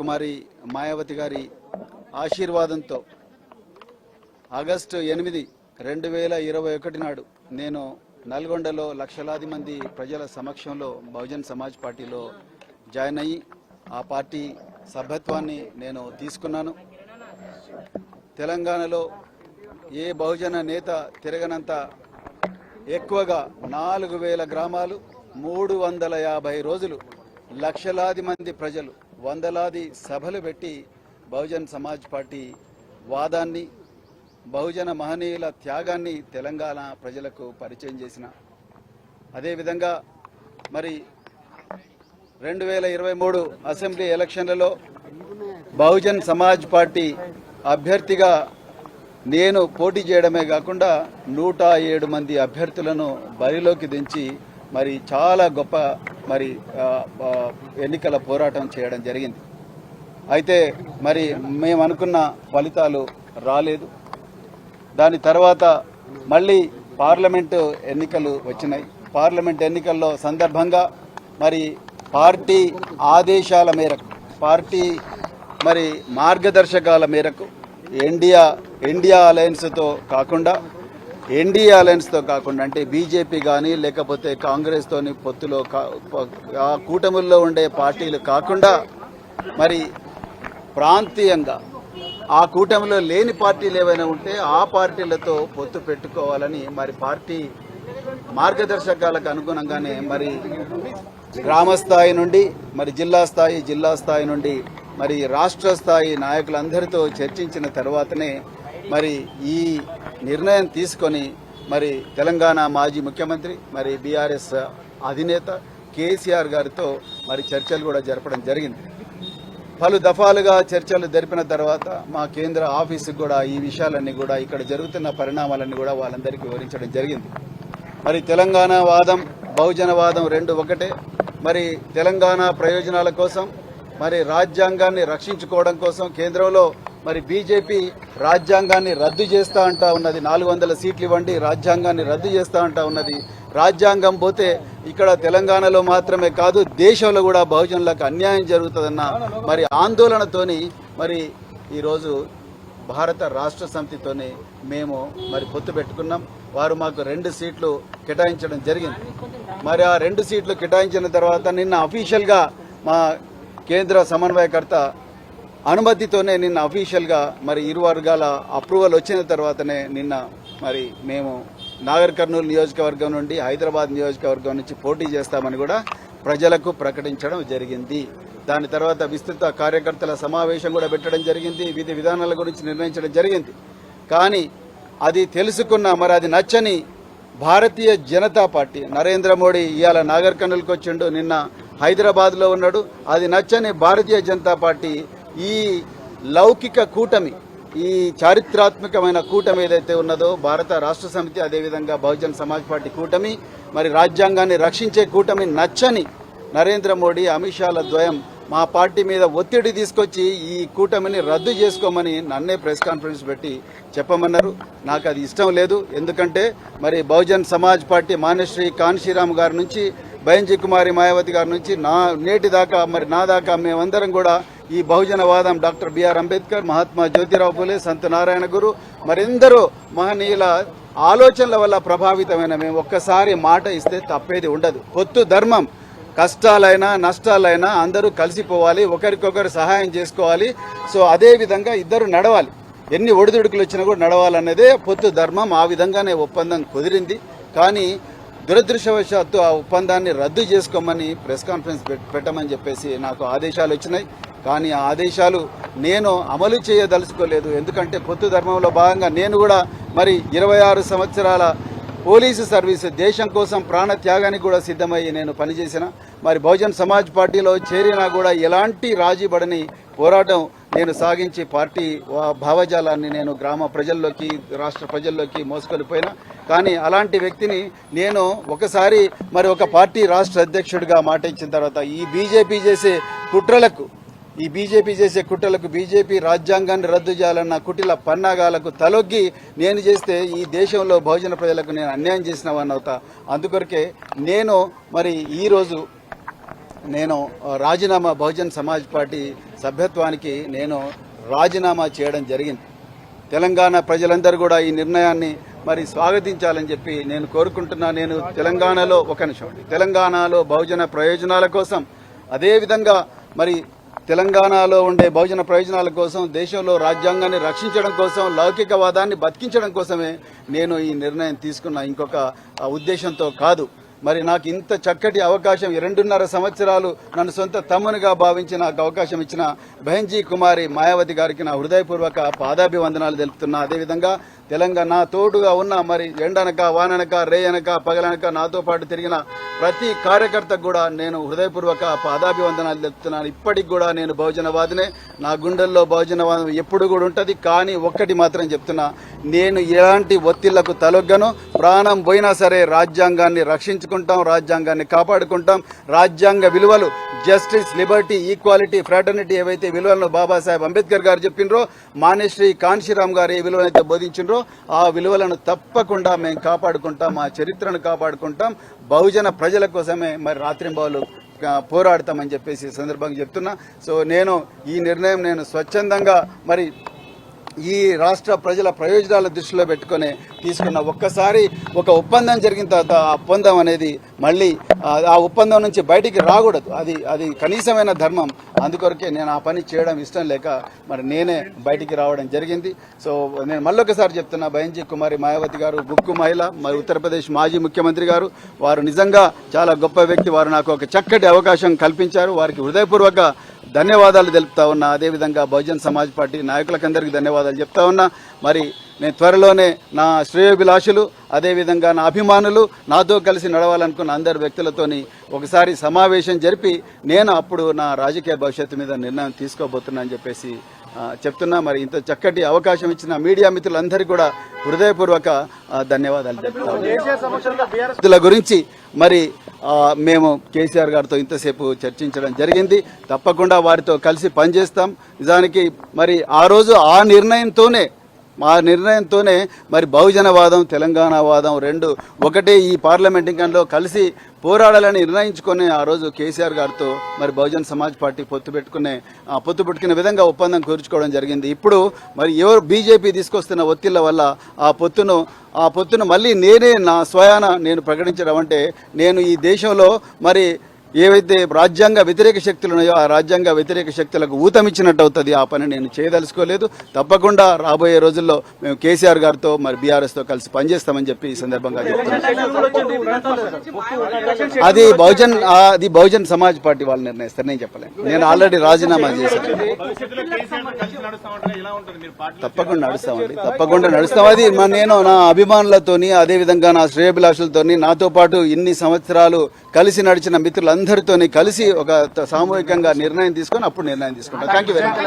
కుమారి మాయావతి గారి ఆశీర్వాదంతో ఆగస్టు 8, 2021 నాడు నేను నల్గొండలో లక్షలాది మంది ప్రజల సమక్షంలో బహుజన్ సమాజ్ పార్టీలో జాయిన్ అయ్యి ఆ పార్టీ సభ్యత్వాన్ని నేను తీసుకున్నాను. తెలంగాణలో ఏ బహుజన నేత తిరగనంత ఎక్కువగా 4000 గ్రామాలు, 350 రోజులు, లక్షలాది మంది ప్రజలు, వందలాది సభలు పెట్టి బహుజన్ సమాజ్ పార్టీ వాదాన్ని, బహుజన మహనీయుల త్యాగాన్ని తెలంగాణ ప్రజలకు పరిచయం చేసిన అదేవిధంగా మరి 2023 అసెంబ్లీ ఎలక్షన్లలో బహుజన్ సమాజ్ పార్టీ అభ్యర్థిగా నేను పోటీ చేయడమే కాకుండా 107 మంది అభ్యర్థులను బరిలోకి దించి మరి చాలా గొప్ప మరి ఎన్నికల పోరాటం చేయడం జరిగింది. అయితే మరి మేము అనుకున్న ఫలితాలు రాలేదు. దాని తర్వాత మళ్ళీ పార్లమెంటు ఎన్నికలు వచ్చినాయి. పార్లమెంట్ ఎన్నికల్లో సందర్భంగా మరి పార్టీ ఆదేశాల మేరకు, పార్టీ మరి మార్గదర్శకాల మేరకు ఎన్డీఏ అలయన్స్తో కాకుండా అంటే బీజేపీ కానీ లేకపోతే కాంగ్రెస్తోని పొత్తులో ఆ కూటముల్లో ఉండే పార్టీలు కాకుండా మరి ప్రాంతీయంగా ఆ కూటమిలో లేని పార్టీలు ఏవైనా ఉంటే ఆ పార్టీలతో పొత్తు పెట్టుకోవాలని మరి పార్టీ మార్గదర్శకాలకు అనుగుణంగానే మరి గ్రామ స్థాయి నుండి మరి జిల్లా స్థాయి నుండి మరి రాష్ట్ర స్థాయి నాయకులందరితో చర్చించిన తర్వాతనే మరి ఈ నిర్ణయం తీసుకొని మరి తెలంగాణ మాజీ ముఖ్యమంత్రి మరి బీఆర్ఎస్ అధినేత కేసీఆర్ గారితో మరి చర్చలు కూడా జరపడం జరిగింది. పలు దఫాలుగా చర్చలు జరిపిన తర్వాత మా కేంద్ర ఆఫీసుకు కూడా ఈ విషయాలన్నీ కూడా ఇక్కడ జరుగుతున్న పరిణామాలన్నీ కూడా వాళ్ళందరికీ వివరించడం జరిగింది. మరి తెలంగాణ వాదం, బహుజన వాదం రెండు ఒకటే. మరి తెలంగాణ ప్రయోజనాల కోసం, మరి రాజ్యాంగాన్ని రక్షించుకోవడం కోసం కేంద్రంలో మరి బీజేపీ రాజ్యాంగాన్ని రద్దు చేస్తా అంటా ఉన్నది. 400 సీట్లు ఇవ్వండి, రాజ్యాంగాన్ని రద్దు చేస్తా అంటా ఉన్నది. రాజ్యాంగం పోతే ఇక్కడ తెలంగాణలో మాత్రమే కాదు దేశంలో కూడా బహుజనులకు అన్యాయం జరుగుతుందన్న మరి ఆందోళనతోని మరి ఈరోజు భారత రాష్ట్ర సమితితోని మేము మరి పొత్తు పెట్టుకున్నాం. వారు మాకు 2 సీట్లు కేటాయించడం జరిగింది. మరి ఆ 2 సీట్లు కేటాయించిన తర్వాత నిన్న అఫీషియల్గా మా కేంద్ర సమన్వయకర్త అనుమతితోనే నిన్న అఫీషియల్గా మరి ఇరు వర్గాల అప్రూవల్ వచ్చిన తర్వాతనే నిన్న మరి మేము నాగర్ కర్నూలు నియోజకవర్గం నుండి హైదరాబాద్ నియోజకవర్గం నుంచి పోటీ చేస్తామని కూడా ప్రజలకు ప్రకటించడం జరిగింది. దాని తర్వాత విస్తృత కార్యకర్తల సమావేశం కూడా పెట్టడం జరిగింది. విధి విధానాల గురించి నిర్ణయించడం జరిగింది. కానీ అది తెలుసుకున్న మరి అది నచ్చని భారతీయ జనతా పార్టీ, నరేంద్ర మోడీ ఇవాళ నాగర్ కర్నూలుకి వచ్చిండు, నిన్న హైదరాబాద్లో ఉన్నాడు. అది నచ్చని భారతీయ జనతా పార్టీ ఈ లౌకిక కూటమి, ఈ చారిత్రాత్మకమైన కూటమి ఏదైతే ఉన్నదో భారత రాష్ట్ర సమితి, అదేవిధంగా బహుజన్ సమాజ్ పార్టీ కూటమి, మరి రాజ్యాంగాన్ని రక్షించే కూటమి నచ్చని నరేంద్ర మోడీ, అమిత్ షాల ద్వయం మా పార్టీ మీద ఒత్తిడి తీసుకొచ్చి ఈ కూటమిని రద్దు చేసుకోమని నన్నే ప్రెస్ కాన్ఫరెన్స్ పెట్టి చెప్పమన్నారు. నాకు అది ఇష్టం లేదు. ఎందుకంటే మరి బహుజన్ సమాజ్ పార్టీ మాన్యశ్రీ కాన్షీరామ్ గారి నుంచి బైంజీ కుమారి మాయావతి గారి నుంచి నేటి దాకా మరి నా దాకా మేమందరం కూడా ఈ బహుజనవాదం డాక్టర్ బిఆర్ అంబేద్కర్, మహాత్మా జ్యోతిరావు పూలే, సంత నారాయణ గురు మరెందరో మహనీయుల ఆలోచనల వల్ల ప్రభావితమైన మేము ఒక్కసారి మాట ఇస్తే తప్పేది ఉండదు. పొత్తు ధర్మం, కష్టాలైనా నష్టాలైనా అందరూ కలిసిపోవాలి, ఒకరికొకరు సహాయం చేసుకోవాలి. సో అదే విధంగా ఇద్దరు నడవాలి, ఎన్ని ఒడిదుడుకులు వచ్చినా కూడా నడవాలన్నదే పొత్తు ధర్మం. ఆ విధంగానే ఒప్పందం కుదిరింది. కానీ దురదృష్టవశాత్తు ఆ ఒప్పందాన్ని రద్దు చేసుకోమని ప్రెస్ కాన్ఫరెన్స్ పెట్టమని చెప్పేసి నాకు ఆదేశాలు వచ్చినాయి. కానీ ఆ ఆదేశాలు నేను అమలు చేయదలుచుకోలేదు. ఎందుకంటే పొత్తు ధర్మంలో భాగంగా నేను కూడా మరి 26 సంవత్సరాల పోలీసు సర్వీసు, దేశం కోసం ప్రాణ త్యాగానికి కూడా సిద్ధమయ్యి నేను పనిచేసిన. మరి బహుజన్ సమాజ్ పార్టీలో చేరినా కూడా ఎలాంటి రాజీపడని పోరాటం నేను సాగించి పార్టీ భావజాలాన్ని నేను గ్రామ ప్రజల్లోకి, రాష్ట్ర ప్రజల్లోకి మోసుకొనిపోయినా. కానీ అలాంటి వ్యక్తిని నేను ఒకసారి మరి ఒక పార్టీ రాష్ట్ర అధ్యక్షుడిగా మాట ఇచ్చిన తర్వాత ఈ బీజేపీ చేసే కుట్రలకు, బీజేపీ రాజ్యాంగాన్ని రద్దు చేయాలన్న కుటిల పన్నాగాలకు తలొగ్గి నేను చేస్తే ఈ దేశంలో బహుజన ప్రజలకు నేను అన్యాయం చేసిన వాడిని అవుతా. అందుకొరకే నేను మరి ఈరోజు నేను రాజీనామా బహుజన్ సమాజ్ పార్టీ సభ్యత్వానికి నేను రాజీనామా చేయడం జరిగింది. తెలంగాణ ప్రజలందరూ కూడా ఈ నిర్ణయాన్ని మరి స్వాగతించాలని చెప్పి నేను కోరుకుంటున్నా. నేను తెలంగాణలో బహుజన ప్రయోజనాల కోసం, అదేవిధంగా మరి తెలంగాణలో ఉండే బహుజన ప్రయోజనాల కోసం, దేశంలో రాజ్యాంగాన్ని రక్షించడం కోసం, లౌకికవాదాన్ని బతికించడం కోసమే నేను ఈ నిర్ణయం తీసుకున్నా, ఇంకొక ఉద్దేశంతో కాదు. మరి నాకు ఇంత చక్కటి అవకాశం, 2.5 సంవత్సరాలు నన్ను సొంత తమ్మునిగా భావించి నాకు అవకాశం ఇచ్చిన బహన్జీ కుమారి మాయావతి గారికి నా హృదయపూర్వక పాదాభివందనాలు తెలుపుతున్నా. అదేవిధంగా తెలంగాణ తోడుగా ఉన్న, మరి ఎండనక వాననక రేయనక పగలనక నాతో పాటు తిరిగిన ప్రతి కార్యకర్తకు కూడా నేను హృదయపూర్వక పాదాభివందనాలు తెలుపుతున్నాను. ఇప్పటికి కూడా నేను బహుజనవాదినే, నా గుండెల్లో బహుజనవాదం ఎప్పుడు కూడా ఉంటుంది. కానీ ఒక్కటి మాత్రం చెప్తున్నా, నేను ఎలాంటి ఒత్తిళ్లకు తలొగ్గను. ప్రాణం పోయినా సరే రాజ్యాంగాన్ని రక్షించుకుంటాం, రాజ్యాంగాన్ని కాపాడుకుంటాం. రాజ్యాంగ విలువలు జస్టిస్, లిబర్టీ, ఈక్వాలిటీ, ఫ్రాటర్నిటీ ఏవైతే విలువలను బాబాసాహెబ్ అంబేద్కర్ గారు చెప్పినరో, మానేశ్రీ కాన్షీరామ్ గారు ఏ విలువలైతే బోధించినరో ఆ విలువలను తప్పకుండా మేము కాపాడుకుంటాం, మా చరిత్రను కాపాడుకుంటాం. బహుజన ప్రజల కోసమే మరి రాత్రింబవలు పోరాడతామని చెప్పేసి సందర్భంగా చెప్తున్నా. సో ఈ నిర్ణయం నేను స్వచ్ఛందంగా మరి ఈ రాష్ట్ర ప్రజల ప్రయోజనాల దృష్టిలో పెట్టుకుని తీసుకున్న. ఒక్కసారి ఒక ఒప్పందం జరిగిన తర్వాత ఆ ఒప్పందం అనేది మళ్ళీ ఆ ఒప్పందం నుంచి బయటికి రాకూడదు. అది కనీసమైన ధర్మం. అందుకొరకే నేను ఆ పని చేయడం ఇష్టం లేక మరి నేనే బయటికి రావడం జరిగింది. సో నేను మళ్ళొకసారి చెప్తున్నా, బహన్జీ కుమారి మాయావతి గారు గుక్కు మహిళ, మరి ఉత్తరప్రదేశ్ మాజీ ముఖ్యమంత్రి గారు, వారు నిజంగా చాలా గొప్ప వ్యక్తి. వారు నాకు ఒక చక్కటి అవకాశం కల్పించారు. వారికి హృదయపూర్వక ధన్యవాదాలు తెలుపుతా ఉన్నా. అదేవిధంగా బహుజన్ సమాజ్ పార్టీ నాయకులకందరికీ ధన్యవాదాలు చెప్తా ఉన్నా. మరి నేను త్వరలోనే నా శ్రేయోభిలాషులు, అదేవిధంగా నా అభిమానులు, నాతో కలిసి నడవాలనుకున్న అందరు వ్యక్తులతోని ఒకసారి సమావేశం జరిపి నేను అప్పుడు నా రాజకీయ భవిష్యత్తు మీద నిర్ణయం తీసుకోబోతున్నా అని చెప్పేసి చెప్తున్నా. మరి ఇంత చక్కటి అవకాశం ఇచ్చిన మీడియా మిత్రులందరికీ కూడా హృదయపూర్వక ధన్యవాదాలు చెప్తాను. గురించి మరి మేము కేసీఆర్ గారితో ఇంతసేపు చర్చించడం జరిగింది. తప్పకుండా వారితో కలిసి పనిచేస్తాం. నిజానికి మరి ఆ రోజు ఆ నిర్ణయంతోనే మరి బహుజనవాదం, తెలంగాణవాదం రెండు ఒకటే ఈ పార్లమెంటింగంలో కలిసి పోరాడాలని నిర్ణయించుకుని ఆ రోజు కేసీఆర్ గారితో మరి బహుజన్ సమాజ్ పార్టీ పొత్తు పెట్టుకునే విధంగా ఒప్పందం కూర్చుకోవడం జరిగింది. ఇప్పుడు మరి ఎవరు బీజేపీ తీసుకొస్తున్న ఒత్తిళ్ల వల్ల ఆ పొత్తును మళ్ళీ నా స్వయాన నేను ప్రకటించడం అంటే, నేను ఈ దేశంలో మరి ఏవైతే రాజ్యాంగ వ్యతిరేక శక్తులు ఉన్నాయో ఆ రాజ్యాంగ వ్యతిరేక శక్తులకు ఊతమిచ్చినట్టు అవుతుంది. ఆ పని నేను చేయదలుచుకోలేదు. తప్పకుండా రాబోయే రోజుల్లో మేము కేసీఆర్ గారితో మరి బీఆర్ఎస్తో కలిసి పనిచేస్తామని చెప్పి ఈ సందర్భంగా చెప్తున్నాను. అది బహుజన్ సమాజ్ పార్టీ వాళ్ళు నిర్ణయిస్తారు, నేను చెప్పలేను. నేను ఆల్రెడీ రాజీనామా చేశాను. తప్పకుండా నడుస్తాం. అది నేను నా అభిమానులతోని, అదేవిధంగా నా శ్రేయోభిలాషులతోని, నాతో పాటు ఇన్ని సంవత్సరాలు కలిసి నడిచిన మిత్రులందరితోని కలిసి ఒక సామూహికంగా నిర్ణయం తీసుకొని అప్పుడు నిర్ణయం తీసుకుంటాం. Thank you very much.